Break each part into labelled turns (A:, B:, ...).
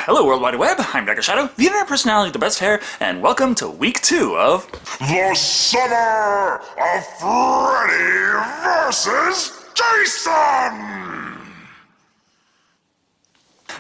A: Hello World Wide Web, I'm Dr. Shado, the internet personality with the best hair, and welcome to week 2 of
B: The Summer of Freddy versus Jason!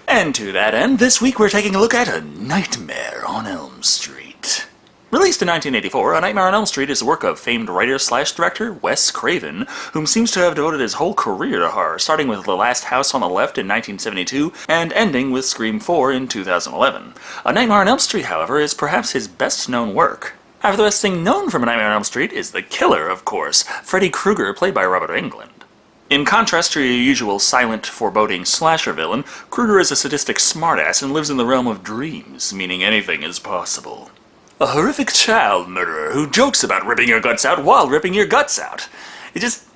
A: And to that end, this week we're taking a look at A Nightmare on Elm Street. Released in 1984, A Nightmare on Elm Street is the work of famed writer-slash-director Wes Craven, whom seems to have devoted his whole career to horror, starting with The Last House on the Left in 1972, and ending with Scream 4 in 2011. A Nightmare on Elm Street, however, is perhaps his best-known work. However, the best thing known from A Nightmare on Elm Street is the killer, of course, Freddy Kruger, played by Robert Englund. In contrast to your usual silent, foreboding slasher villain, Kruger is a sadistic smartass and lives in the realm of dreams, meaning anything is possible. A horrific child murderer who jokes about ripping your guts out while ripping your guts out. It just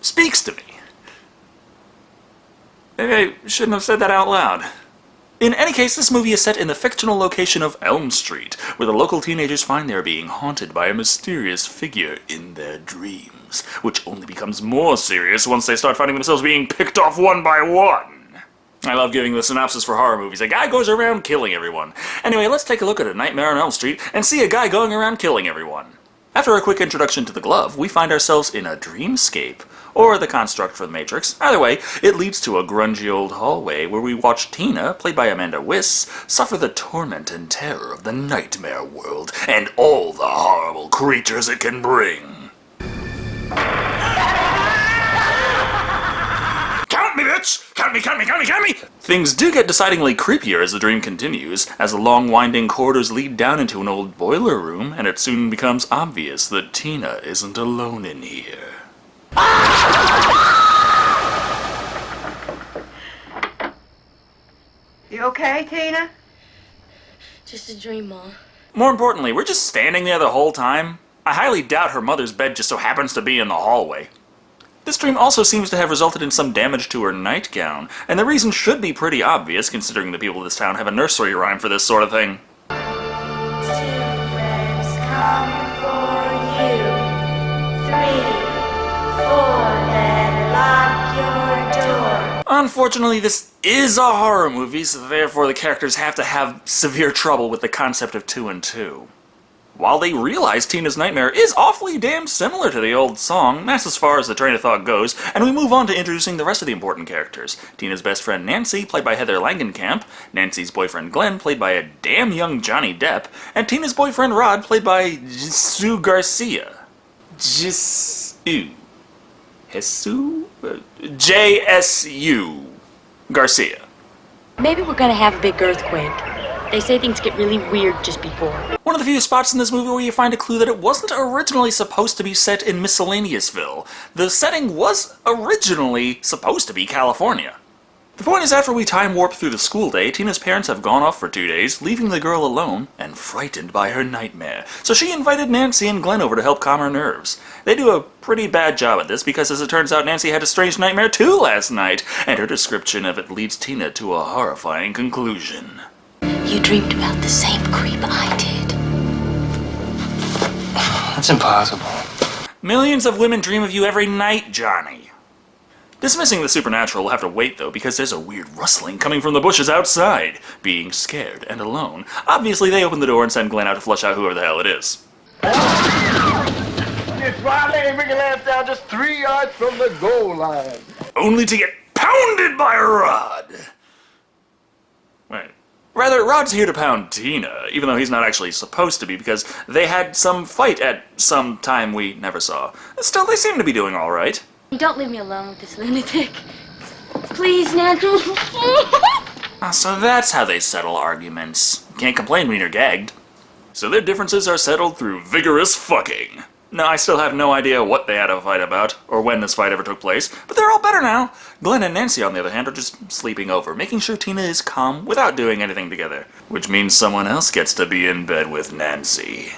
A: speaks to me. Maybe I shouldn't have said that out loud. In any case, this movie is set in the fictional location of Elm Street, where the local teenagers find they are being haunted by a mysterious figure in their dreams, which only becomes more serious once they start finding themselves being picked off one by one. I love giving the synopsis for horror movies. A guy goes around killing everyone. Anyway, let's take a look at A Nightmare on Elm Street and see a guy going around killing everyone. After a quick introduction to the glove, we find ourselves in a dreamscape, or the construct for the Matrix. Either way, it leads to a grungy old hallway where we watch Tina, played by Amanda Wyss, suffer the torment and terror of the nightmare world and all the horrible creatures it can bring. Count me, bitch! Count me, count me, count me, count me! Things do get decidedly creepier as the dream continues, as the long winding corridors lead down into an old boiler room, and it soon becomes obvious that Tina isn't alone in here.
C: You okay, Tina?
D: Just a dream, Mom.
A: More importantly, we're just standing there the whole time. I highly doubt her mother's bed just so happens to be in the hallway. This dream also seems to have resulted in some damage to her nightgown, and the reason should be pretty obvious considering the people of this town have a nursery rhyme for this sort of thing.
D: Two bears come for you. 3, 4, then lock your door.
A: Unfortunately, this is a horror movie, so therefore the characters have to have severe trouble with the concept of 2 and 2. While they realize Tina's nightmare is awfully damn similar to the old song, that's as far as the train of thought goes, and we move on to introducing the rest of the important characters. Tina's best friend Nancy, played by Heather Langenkamp, Nancy's boyfriend Glenn, played by a damn young Johnny Depp, and Tina's boyfriend Rod, played by Jesus Garcia. J.S.U. Garcia.
D: Maybe we're gonna have a big earthquake. They say things get really weird just before.
A: One of the few spots in this movie where you find a clue that it wasn't originally supposed to be set in Miscellaneousville. The setting was originally supposed to be California. The point is, after we time warp through the school day, Tina's parents have gone off for 2 days, leaving the girl alone and frightened by her nightmare. So she invited Nancy and Glenn over to help calm her nerves. They do a pretty bad job at this because, as it turns out, Nancy had a strange nightmare too last night, and her description of it leads Tina to a horrifying conclusion.
D: You dreamed about the same creep I did.
E: That's impossible.
A: Millions of women dream of you every night, Johnny. Dismissing the supernatural will have to wait, though, because there's a weird rustling coming from the bushes outside. Being scared and alone, obviously they open the door and send Glenn out to flush out whoever the hell it is.
F: It's Riley and Ricky Lance down just 3 yards from the goal line.
A: Only to get pounded by Rod! Wait. Rather, Rod's here to pound Tina, even though he's not actually supposed to be, because they had some fight at some time we never saw. Still, they seem to be doing alright.
D: Don't leave me alone with this lunatic. Please, Nancy.
A: So that's how they settle arguments. Can't complain when you're gagged. So their differences are settled through vigorous fucking. No, I still have no idea what they had a fight about, or when this fight ever took place, but they're all better now. Glenn and Nancy, on the other hand, are just sleeping over, making sure Tina is calm without doing anything together. Which means someone else gets to be in bed with Nancy.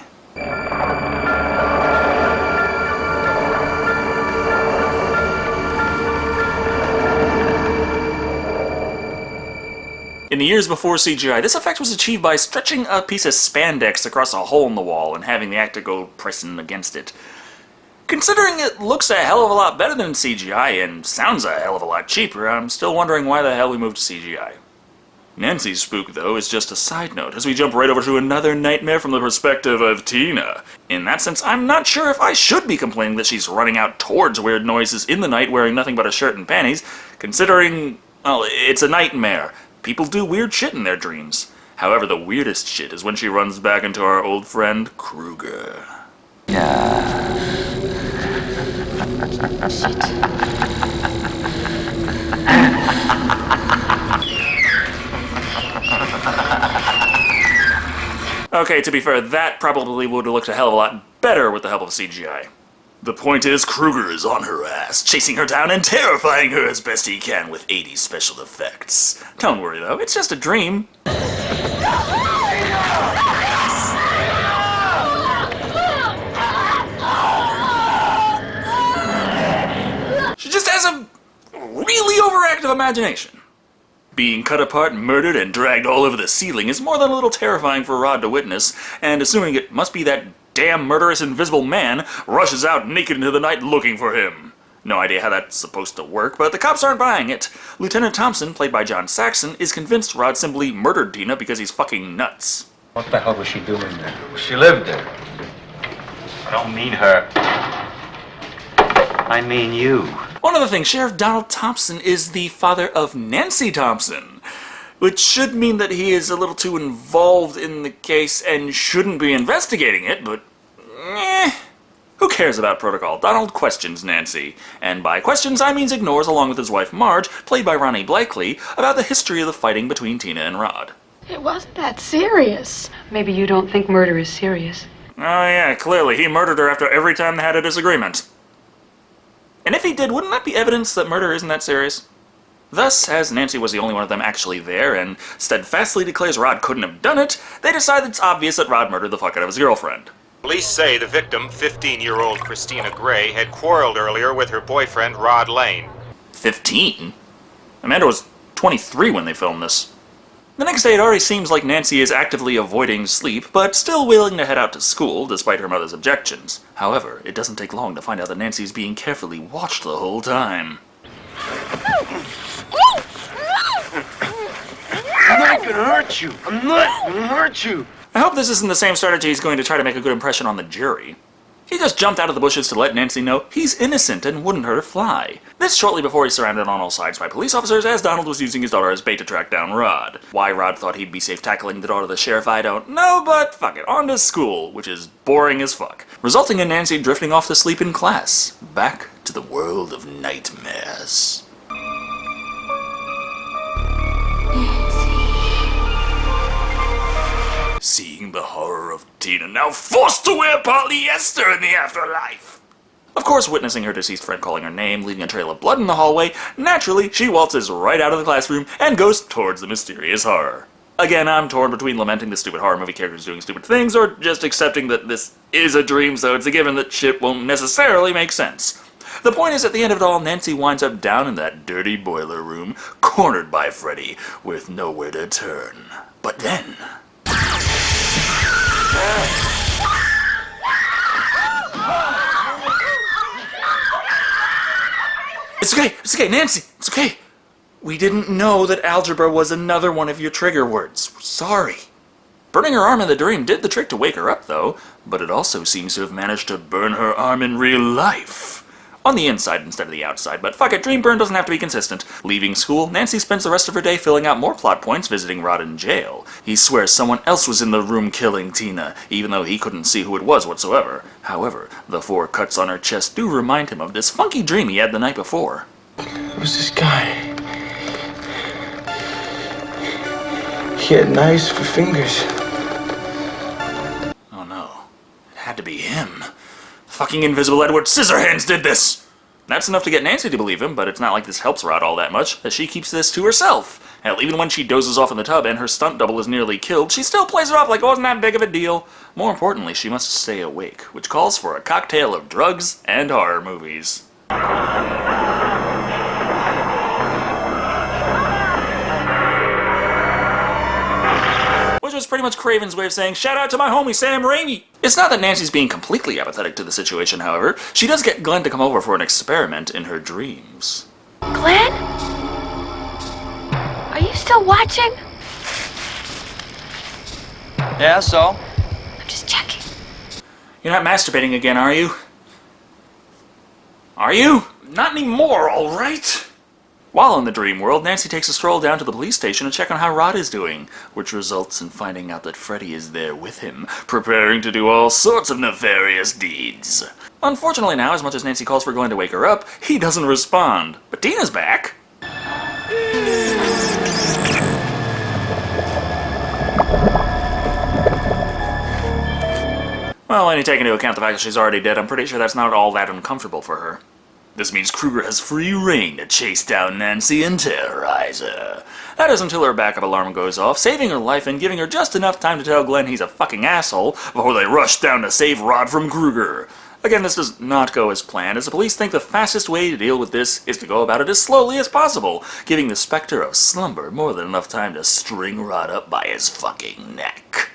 A: In the years before CGI, this effect was achieved by stretching a piece of spandex across a hole in the wall and having the actor go pressing against it. Considering it looks a hell of a lot better than CGI and sounds a hell of a lot cheaper, I'm still wondering why the hell we moved to CGI. Nancy's spook, though, is just a side note, as we jump right over to another nightmare from the perspective of Tina. In that sense, I'm not sure if I should be complaining that she's running out towards weird noises in the night wearing nothing but a shirt and panties, considering, well, it's a nightmare. People do weird shit in their dreams. However, the weirdest shit is when she runs back into our old friend, Kruger. Okay, to be fair, that probably would have looked a hell of a lot better with the help of CGI. The point is, Kruger is on her ass, chasing her down and terrifying her as best he can with 80s special effects. Don't worry though, it's just a dream. She just has a really overactive imagination. Being cut apart, murdered, and dragged all over the ceiling is more than a little terrifying for Rod to witness, and assuming it must be that damn murderous invisible man, rushes out naked into the night looking for him. No idea how that's supposed to work, but the cops aren't buying it. Lieutenant Thompson, played by John Saxon, is convinced Rod simply murdered Tina because he's fucking nuts.
C: What the hell was she doing there?
F: She lived there.
C: I don't mean her. I mean you.
A: One other thing, Sheriff Donald Thompson is the father of Nancy Thompson, which should mean that he is a little too involved in the case and shouldn't be investigating it, but who cares about protocol? Donald questions Nancy, and by questions I mean ignores, along with his wife Marge, played by Ronnie Blakely, about the history of the fighting between Tina and Rod.
E: It wasn't that serious.
G: Maybe you don't think murder is serious.
A: Oh yeah, clearly, he murdered her after every time they had a disagreement. And if he did, wouldn't that be evidence that murder isn't that serious? Thus, as Nancy was the only one of them actually there, and steadfastly declares Rod couldn't have done it, they decide it's obvious that Rod murdered the fuck out of his girlfriend.
H: Police say the victim, 15-year-old Christina Gray, had quarreled earlier with her boyfriend, Rod Lane.
A: 15? Amanda was 23 when they filmed this. The next day, it already seems like Nancy is actively avoiding sleep, but still willing to head out to school, despite her mother's objections. However, it doesn't take long to find out that Nancy's being carefully watched the whole time.
F: I'm not gonna hurt you. I'm not gonna hurt you.
A: I hope this isn't the same strategy he's going to try to make a good impression on the jury. He just jumped out of the bushes to let Nancy know he's innocent and wouldn't hurt a fly. This shortly before he's surrounded on all sides by police officers as Donald was using his daughter as bait to track down Rod. Why Rod thought he'd be safe tackling the daughter of the sheriff, I don't know, but fuck it, on to school, which is boring as fuck, resulting in Nancy drifting off to sleep in class, back to the world of nightmares. Seeing the horror of Tina now forced to wear polyester in the afterlife. Of course, witnessing her deceased friend calling her name, leaving a trail of blood in the hallway, naturally, she waltzes right out of the classroom and goes towards the mysterious horror. Again, I'm torn between lamenting the stupid horror movie characters doing stupid things, or just accepting that this is a dream, so it's a given that shit won't necessarily make sense. The point is, at the end of it all, Nancy winds up down in that dirty boiler room, cornered by Freddy, with nowhere to turn. But then... It's okay, Nancy, it's okay. We didn't know that algebra was another one of your trigger words. We're sorry. Burning her arm in the dream did the trick to wake her up, though, but it also seems to have managed to burn her arm in real life. On the inside instead of the outside, but fuck it, dream burn doesn't have to be consistent. Leaving school, Nancy spends the rest of her day filling out more plot points visiting Rod in jail. He swears someone else was in the room killing Tina, even though he couldn't see who it was whatsoever. However, the 4 cuts on her chest do remind him of this funky dream he had the night before.
I: Who's this guy? He had knives for fingers.
A: Oh no, it had to be him. Fucking Invisible Edward Scissorhands did this! That's enough to get Nancy to believe him, but it's not like this helps Rod all that much, as she keeps this to herself. Hell, even when she dozes off in the tub and her stunt double is nearly killed, she still plays it off like it wasn't that big of a deal. More importantly, she must stay awake, which calls for a cocktail of drugs and horror movies. Which was pretty much Craven's way of saying, shout out to my homie Sam Raimi! It's not that Nancy's being completely apathetic to the situation, however. She does get Glenn to come over for an experiment in her dreams.
E: Glenn? Are you still watching?
J: Yeah, so?
D: I'm just checking.
A: You're not masturbating again, are you? Are you? Not anymore, alright? While in the dream world, Nancy takes a stroll down to the police station to check on how Rod is doing, which results in finding out that Freddy is there with him, preparing to do all sorts of nefarious deeds. Unfortunately now, as much as Nancy calls for Glenn to wake her up, he doesn't respond. But Dina's back. Well, when you take into account the fact that she's already dead, I'm pretty sure that's not all that uncomfortable for her. This means Kruger has free reign to chase down Nancy and terrorize her. That is until her backup alarm goes off, saving her life and giving her just enough time to tell Glenn he's a fucking asshole before they rush down to save Rod from Kruger. Again, this does not go as planned, as the police think the fastest way to deal with this is to go about it as slowly as possible, giving the specter of slumber more than enough time to string Rod up by his fucking neck.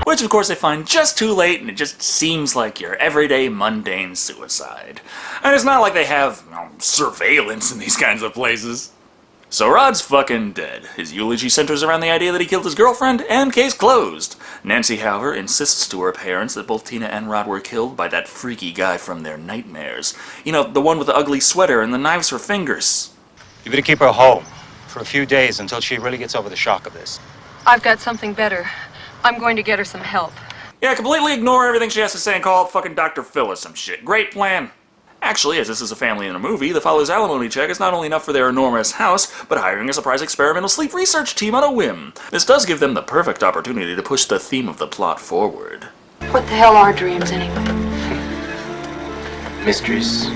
A: Which, of course, they find just too late, and it just seems like your everyday mundane suicide. And it's not like they have surveillance in these kinds of places. So Rod's fucking dead. His eulogy centers around the idea that he killed his girlfriend, and case closed. Nancy, however, insists to her parents that both Tina and Rod were killed by that freaky guy from their nightmares. You know, the one with the ugly sweater and the knives for fingers.
C: You better keep her home for a few days until she really gets over the shock of this.
G: I've got something better. I'm going to get her some help.
A: Yeah, completely ignore everything she has to say and call it fucking Dr. Phil or some shit. Great plan. Actually, as this is a family in a movie, the father's alimony check is not only enough for their enormous house, but hiring a surprise experimental sleep research team on a whim. This does give them the perfect opportunity to push the theme of the plot forward.
G: What the hell are dreams anyway?
K: Mysteries.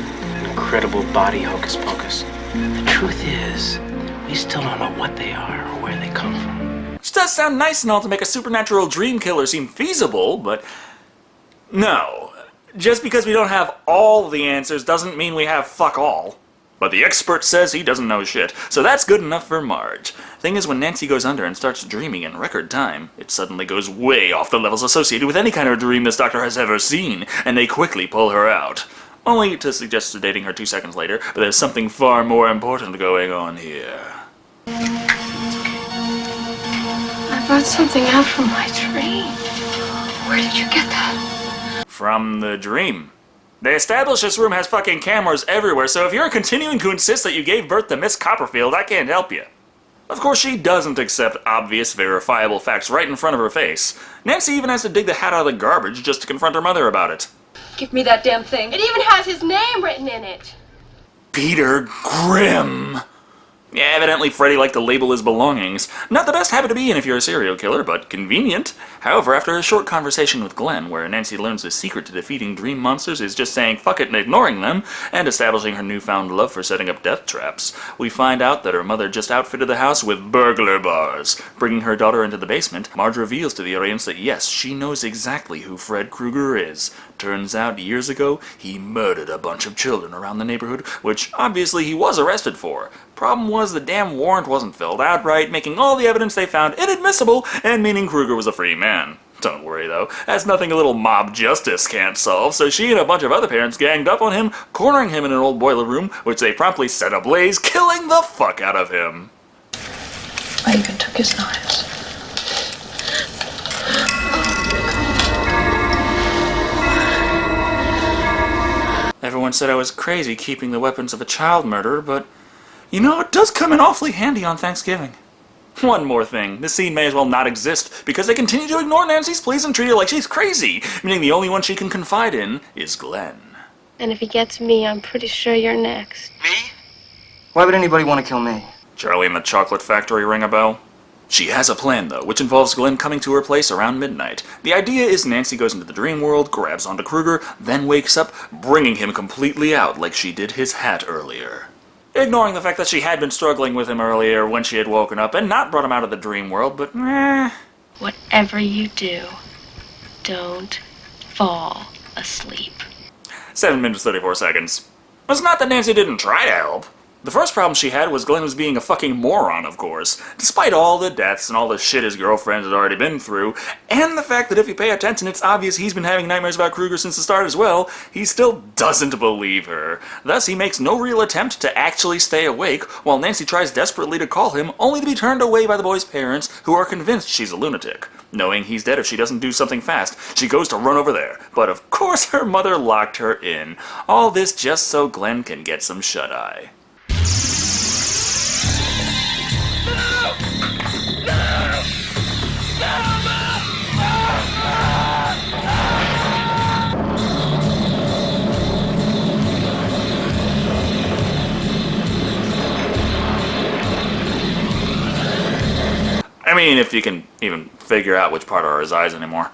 K: Incredible body hocus pocus. The truth is, we still don't know what they are or where they come from.
A: Which does sound nice and all to make a supernatural dream killer seem feasible, but no. Just because we don't have all the answers doesn't mean we have fuck all. But the expert says he doesn't know shit, so that's good enough for Marge. Thing is, when Nancy goes under and starts dreaming in record time, it suddenly goes way off the levels associated with any kind of dream this doctor has ever seen, and they quickly pull her out. Only to suggest sedating her 2 seconds later, but there's something far more important going on here.
E: I brought something out from my dream. Where did you get that?
A: From the dream. They establish this room has fucking cameras everywhere, so if you're continuing to insist that you gave birth to Miss Copperfield, I can't help you. Of course, she doesn't accept obvious, verifiable facts right in front of her face. Nancy even has to dig the hat out of the garbage just to confront her mother about it.
G: Give me that damn thing.
E: It even has his name written in it.
A: Peter Grimm. Yeah, evidently Freddy liked to label his belongings. Not the best habit to be in if you're a serial killer, but convenient. However, after a short conversation with Glenn, where Nancy learns the secret to defeating dream monsters is just saying fuck it and ignoring them, and establishing her newfound love for setting up death traps, we find out that her mother just outfitted the house with burglar bars. Bringing her daughter into the basement, Marge reveals to the audience that yes, she knows exactly who Fred Kruger is. Turns out, years ago, he murdered a bunch of children around the neighborhood, which obviously he was arrested for. Problem was the damn warrant wasn't filled out right, making all the evidence they found inadmissible, and meaning Kruger was a free man. Don't worry though, that's nothing a little mob justice can't solve, so she and a bunch of other parents ganged up on him, cornering him in an old boiler room, which they promptly set ablaze, killing the fuck out of him.
E: I even took his knives.
A: Everyone said I was crazy keeping the weapons of a child murderer, but you know, it does come in awfully handy on Thanksgiving. One more thing, this scene may as well not exist, because they continue to ignore Nancy's pleas and treat her like she's crazy, meaning the only one she can confide in is Glenn.
E: And if he gets me, I'm pretty sure you're next.
J: Me? Why would anybody want to kill me?
A: Charlie and the Chocolate Factory ring a bell? She has a plan, though, which involves Glenn coming to her place around midnight. The idea is Nancy goes into the dream world, grabs onto Kruger, then wakes up, bringing him completely out like she did his hat earlier. Ignoring the fact that she had been struggling with him earlier when she had woken up and not brought him out of the dream world, but
D: Whatever you do, don't fall asleep.
A: 7 minutes 34 seconds. It's not that Nancy didn't try to help. The first problem she had was Glenn was being a fucking moron, of course, despite all the deaths and all the shit his girlfriend had already been through, and the fact that if you pay attention it's obvious he's been having nightmares about Kruger since the start as well, he still doesn't believe her. Thus, he makes no real attempt to actually stay awake, while Nancy tries desperately to call him, only to be turned away by the boy's parents, who are convinced she's a lunatic. Knowing he's dead if she doesn't do something fast, she goes to run over there, but of course her mother locked her in. All this just so Glenn can get some shut-eye. I mean, if you can even figure out which part are his eyes anymore.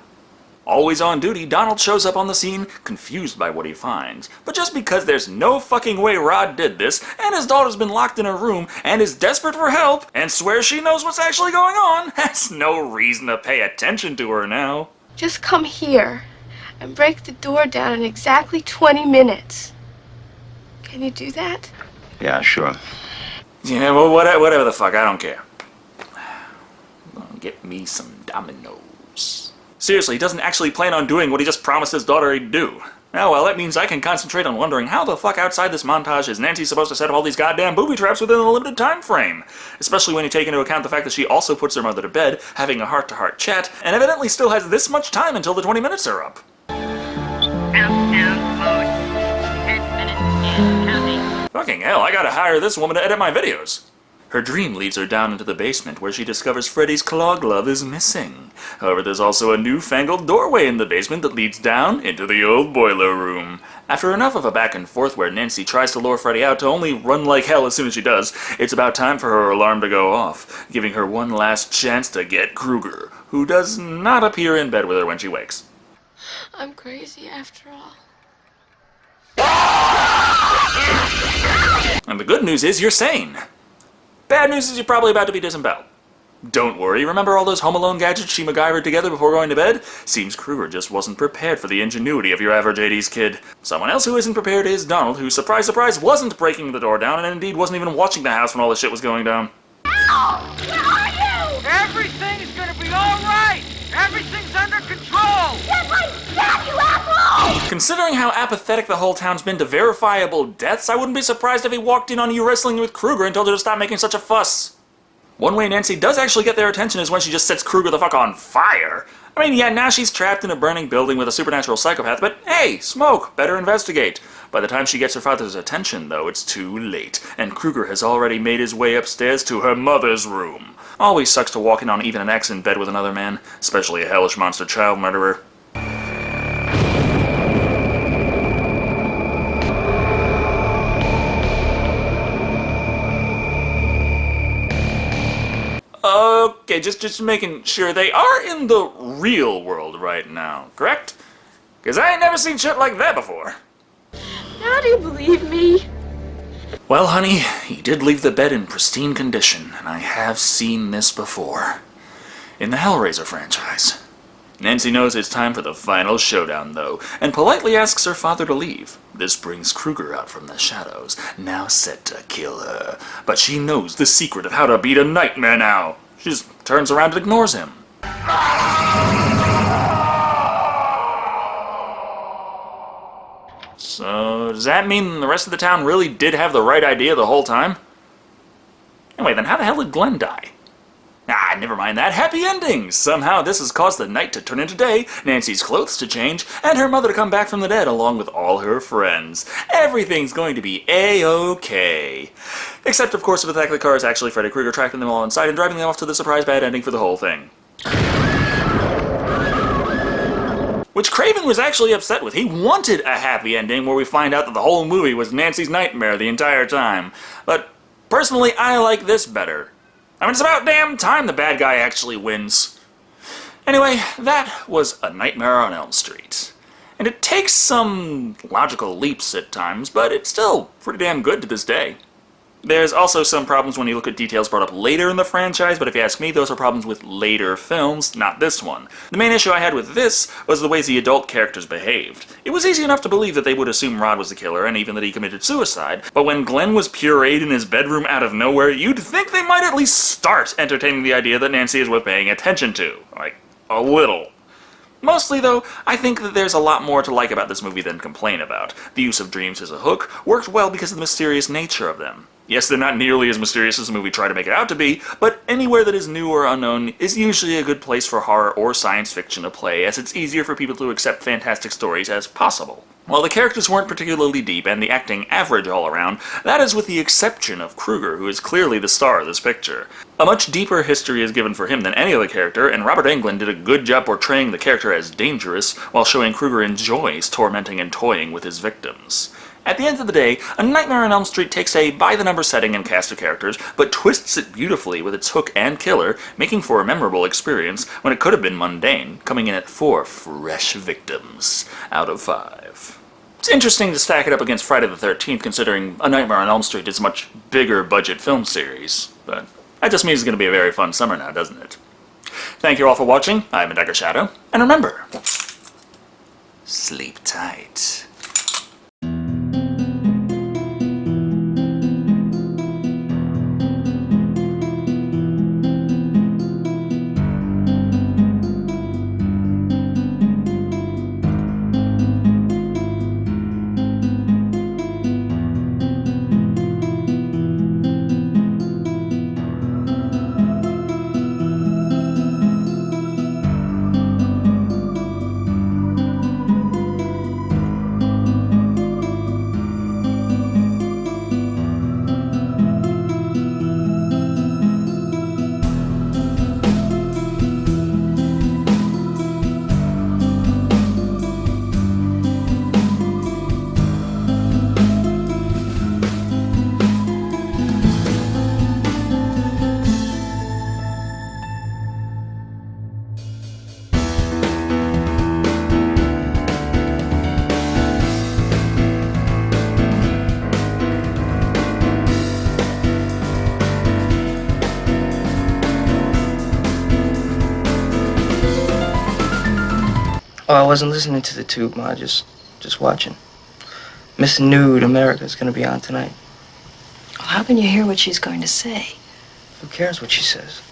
A: Always on duty, Donald shows up on the scene, confused by what he finds. But just because there's no fucking way Rod did this, and his daughter's been locked in her room, and is desperate for help, and swears she knows what's actually going on, that's no reason to pay attention to her now.
E: Just come here and break the door down in exactly 20 minutes. Can you do that?
C: Yeah, sure.
A: Yeah, well, whatever the fuck, I don't care. I'm gonna get me some dominoes. Seriously, he doesn't actually plan on doing what he just promised his daughter he'd do. Oh well, that means I can concentrate on wondering how the fuck outside this montage is Nancy supposed to set up all these goddamn booby traps within a limited time frame? Especially when you take into account the fact that she also puts her mother to bed, having a heart-to-heart chat, and evidently still has this much time until the 20 minutes are up.
D: Countdown mode. 10 minutes and counting.
A: Fucking hell, I gotta hire this woman to edit my videos. Her dream leads her down into the basement where she discovers Freddy's claw glove is missing. However, there's also a newfangled doorway in the basement that leads down into the old boiler room. After enough of a back and forth where Nancy tries to lure Freddy out to only run like hell as soon as she does, it's about time for her alarm to go off, giving her one last chance to get Kruger, who does not appear in bed with her when she wakes.
E: I'm crazy after all.
A: And the good news is you're sane. Bad news is you're probably about to be disemboweled. Don't worry, remember all those Home Alone gadgets she MacGyvered together before going to bed? Seems Kruger just wasn't prepared for the ingenuity of your average 80s kid. Someone else who isn't prepared is Donald, who, surprise surprise, wasn't breaking the door down and indeed wasn't even watching the house when all this shit was going down.
F: Ow! Where are you? Everything is gonna be alright! Everything's under control!
E: Yes, I stab you, asshole!
A: Considering how apathetic the whole town's been to verifiable deaths, I wouldn't be surprised if he walked in on you wrestling with Kruger and told her to stop making such a fuss. One way Nancy does actually get their attention is when she just sets Kruger the fuck on fire. I mean, yeah, now she's trapped in a burning building with a supernatural psychopath, but hey, smoke, better investigate. By the time she gets her father's attention, though, it's too late, and Kruger has already made his way upstairs to her mother's room. Always sucks to walk in on even an ex in bed with another man, especially a hellish monster child murderer. Okay, just making sure they are in the real world right now, correct? Because I ain't never seen shit like that before.
E: Now do you believe me?
A: Well, honey, he did leave the bed in pristine condition, and I have seen this before. In the Hellraiser franchise. Nancy knows it's time for the final showdown, though, and politely asks her father to leave. This brings Kruger out from the shadows, now set to kill her. But she knows the secret of how to beat a nightmare now. She just turns around and ignores him. So, does that mean the rest of the town really did have the right idea the whole time? Anyway, then how the hell did Glenn die? Ah, never mind that. Happy endings! Somehow this has caused the night to turn into day, Nancy's clothes to change, and her mother to come back from the dead along with all her friends. Everything's going to be A-OK. Except, of course, for the fact the car is actually Freddy Krueger tracking them all inside and driving them off to the surprise bad ending for the whole thing. Which Craven was actually upset with. He wanted a happy ending where we find out that the whole movie was Nancy's nightmare the entire time. But, personally, I like this better. I mean, it's about damn time the bad guy actually wins. Anyway, that was A Nightmare on Elm Street. And it takes some logical leaps at times, but it's still pretty damn good to this day. There's also some problems when you look at details brought up later in the franchise, but if you ask me, those are problems with later films, not this one. The main issue I had with this was the ways the adult characters behaved. It was easy enough to believe that they would assume Rod was the killer, and even that he committed suicide, but when Glenn was pureed in his bedroom out of nowhere, you'd think they might at least start entertaining the idea that Nancy is worth paying attention to. Like, a little. Mostly, though, I think that there's a lot more to like about this movie than complain about. The use of dreams as a hook worked well because of the mysterious nature of them. Yes, they're not nearly as mysterious as the movie tried to make it out to be, but anywhere that is new or unknown is usually a good place for horror or science fiction to play, as it's easier for people to accept fantastic stories as possible. While the characters weren't particularly deep and the acting average all around, that is with the exception of Kruger, who is clearly the star of this picture. A much deeper history is given for him than any other character, and Robert Englund did a good job portraying the character as dangerous, while showing Kruger enjoys tormenting and toying with his victims. At the end of the day, A Nightmare on Elm Street takes a by-the-number setting and cast of characters, but twists it beautifully with its hook and killer, making for a memorable experience when it could have been mundane, coming in at 4 fresh victims out of 5. It's interesting to stack it up against Friday the 13th, considering A Nightmare on Elm Street is a much bigger budget film series, but that just means it's going to be a very fun summer now, doesn't it? Thank you all for watching. I'm Shado, and remember, sleep tight.
J: Oh, I wasn't listening to the tube, Ma. Just watching. Miss Nude America's gonna be on tonight.
G: Well, how can you hear what she's going to say?
J: Who cares what she says?